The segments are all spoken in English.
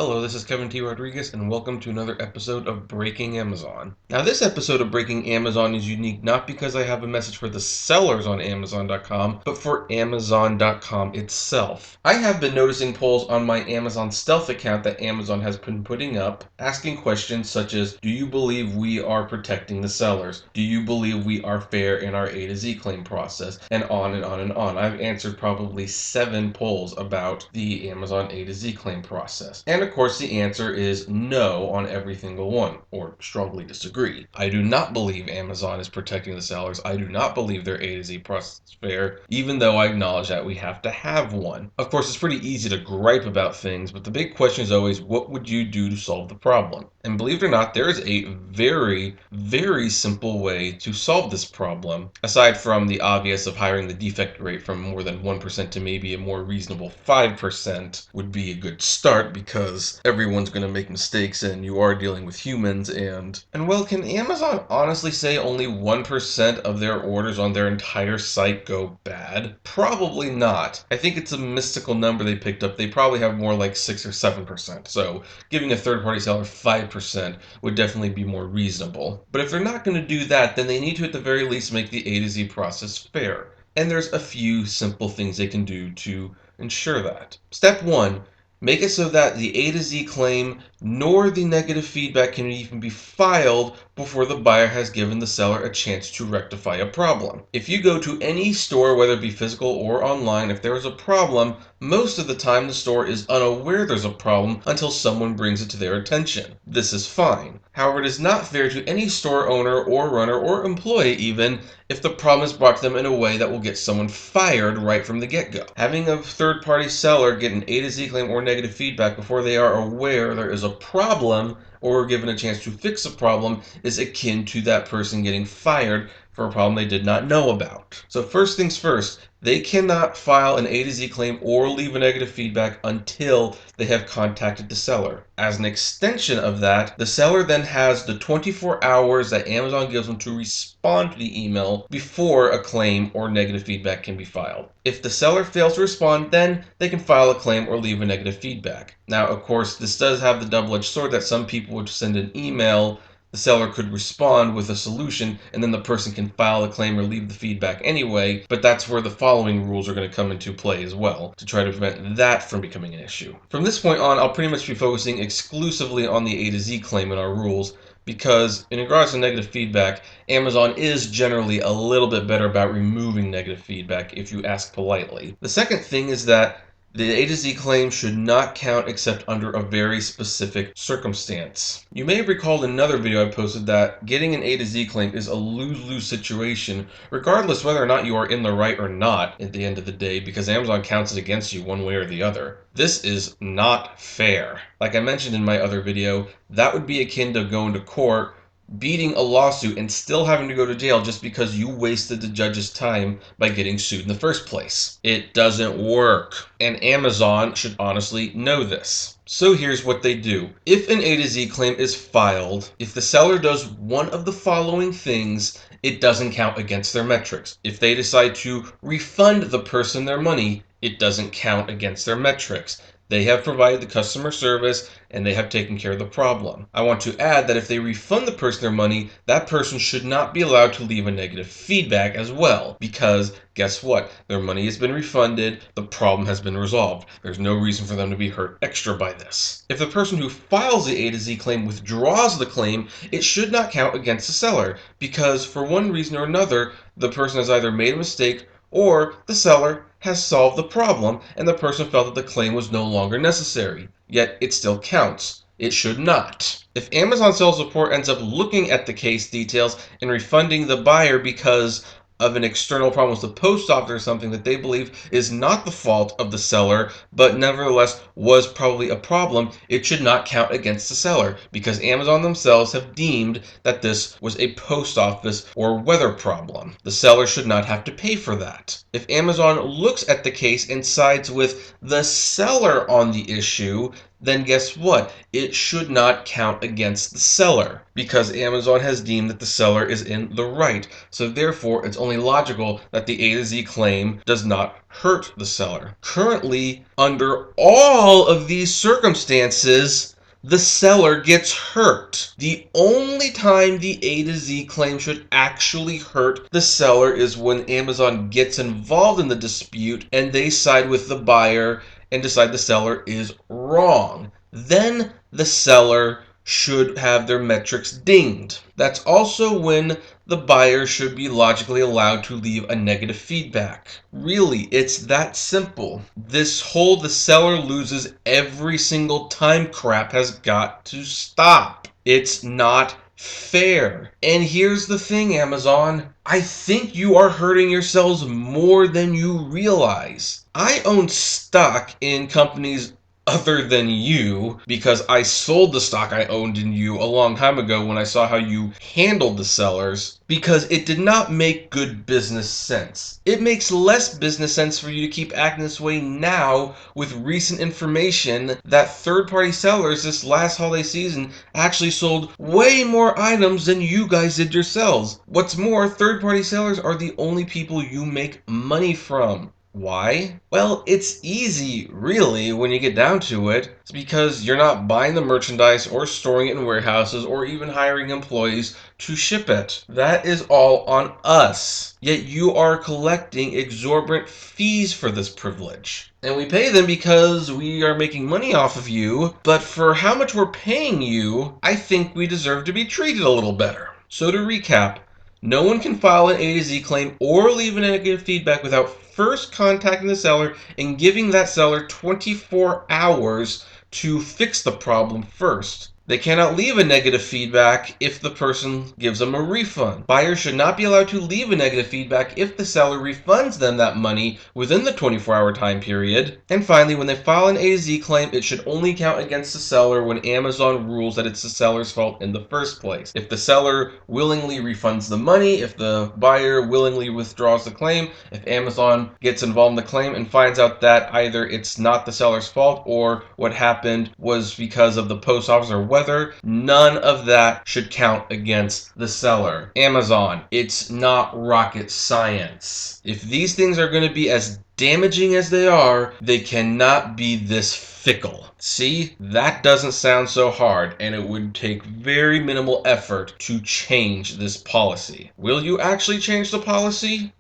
Hello, this is Kevin T. Rodriguez, and welcome to another episode of Breaking Amazon. Now, this episode of Breaking Amazon is unique not because I have a message for the sellers on Amazon.com, but for Amazon.com itself. I have been noticing polls on my Amazon Stealth account that Amazon has been putting up, asking questions such as, do you believe we are protecting the sellers? Do you believe we are fair in our A to Z claim process? And on and on and on. I've answered probably 7 polls about the Amazon A to Z claim process. And of course, the answer is no on every single one, or strongly disagree. I do not believe Amazon is protecting the sellers. I do not believe their A to Z process is fair, even though I acknowledge that we have to have one. Of course, it's pretty easy to gripe about things, but the big question is always, what would you do to solve the problem? And believe it or not, there is a very, very simple way to solve this problem, aside from the obvious of hiring the defect rate from more than 1% to maybe a more reasonable 5% would be a good start, because everyone's going to make mistakes and you are dealing with humans. And well, can Amazon honestly say only 1% of their orders on their entire site go bad? Probably not. I think it's a mystical number they picked up. They probably have more like 6 or 7%. So giving a third-party seller 5% would definitely be more reasonable. But if they're not going to do that, then they need to at the very least make the A to Z process fair. And there's a few simple things they can do to ensure that. Step 1. Make it so that the A to Z claim nor the negative feedback can even be filed before the buyer has given the seller a chance to rectify a problem. If you go to any store, whether it be physical or online, if there is a problem, most of the time the store is unaware there's a problem until someone brings it to their attention. This is fine. However, it is not fair to any store owner or runner or employee even if the problem is brought to them in a way that will get someone fired right from the get-go. Having a third-party seller get an A to Z claim or negative feedback before they are aware there is a problem or given a chance to fix a problem is akin to that person getting fired for a problem they did not know about. So first things first, they cannot file an A to Z claim or leave a negative feedback until they have contacted the seller. As an extension of that, the seller then has the 24 hours that Amazon gives them to respond to the email before a claim or negative feedback can be filed. If the seller fails to respond, then they can file a claim or leave a negative feedback. Now, of course, this does have the double-edged sword that some people would send an email, the seller could respond with a solution, and then the person can file a claim or leave the feedback anyway, but that's where the following rules are going to come into play as well, to try to prevent that from becoming an issue. From this point on, I'll pretty much be focusing exclusively on the A to Z claim in our rules, because in regards to negative feedback, Amazon is generally a little bit better about removing negative feedback if you ask politely. The second thing is that the A to Z claim should not count except under a very specific circumstance. You may have recalled in another video I posted that getting an A to Z claim is a lose-lose situation, regardless whether or not you are in the right or not at the end of the day, because Amazon counts it against you one way or the other. This is not fair. Like I mentioned in my other video, that would be akin to going to court, beating a lawsuit and still having to go to jail just because you wasted the judge's time by getting sued in the first place. It doesn't work. And Amazon should honestly know this. So here's what they do. If an A to Z claim is filed, if the seller does one of the following things, it doesn't count against their metrics. If they decide to refund the person their money, it doesn't count against their metrics. They have provided the customer service and they have taken care of the problem. I want to add that if they refund the person their money, that person should not be allowed to leave a negative feedback as well, because guess what? Their money has been refunded, the problem has been resolved. There's no reason for them to be hurt extra by this. If the person who files the A to Z claim withdraws the claim, it should not count against the seller, because for one reason or another, the person has either made a mistake or the seller has solved the problem and the person felt that the claim was no longer necessary. Yet it still counts. It should not. If Amazon Sales Support ends up looking at the case details and refunding the buyer because of an external problem with the post office or something that they believe is not the fault of the seller, but nevertheless was probably a problem, it should not count against the seller, because Amazon themselves have deemed that this was a post office or weather problem. The seller should not have to pay for that. If Amazon looks at the case and sides with the seller on the issue, then guess what? It should not count against the seller because Amazon has deemed that the seller is in the right. So therefore, it's only logical that the A to Z claim does not hurt the seller. Currently, under all of these circumstances, the seller gets hurt. The only time the A to Z claim should actually hurt the seller is when Amazon gets involved in the dispute and they side with the buyer and decide the seller is wrong. Then the seller should have their metrics dinged. That's also when the buyer should be logically allowed to leave a negative feedback. Really, it's that simple. This whole the seller loses every single time crap has got to stop. It's not fair. And here's the thing, Amazon. I think you are hurting yourselves more than you realize. I own stock in companies other than you because I sold the stock I owned in you a long time ago when I saw how you handled the sellers because it did not make good business sense. It makes less business sense for you to keep acting this way now with recent information that third-party sellers this last holiday season actually sold way more items than you guys did yourselves. What's more, third-party sellers are the only people you make money from. Why? Well, it's easy, really, when you get down to it. It's because you're not buying the merchandise or storing it in warehouses or even hiring employees to ship it. That is all on us. Yet you are collecting exorbitant fees for this privilege. And we pay them because we are making money off of you, but for how much we're paying you, I think we deserve to be treated a little better. So to recap, no one can file an A to Z claim or leave a negative feedback without first contacting the seller and giving that seller 24 hours to fix the problem first. They cannot leave a negative feedback if the person gives them a refund. Buyers should not be allowed to leave a negative feedback if the seller refunds them that money within the 24-hour time period. And finally, when they file an A to Z claim, it should only count against the seller when Amazon rules that it's the seller's fault in the first place. If the seller willingly refunds the money, if the buyer willingly withdraws the claim, if Amazon gets involved in the claim and finds out that either it's not the seller's fault or what happened was because of the post office or weather, none of that should count against the seller. Amazon, it's not rocket science. If these things are going to be as damaging as they are, they cannot be this fickle. See, that doesn't sound so hard, and it would take very minimal effort to change this policy. Will you actually change the policy?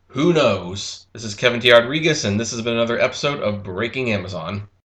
Who knows? This is Kevin T. Rodriguez, and this has been another episode of Breaking Amazon.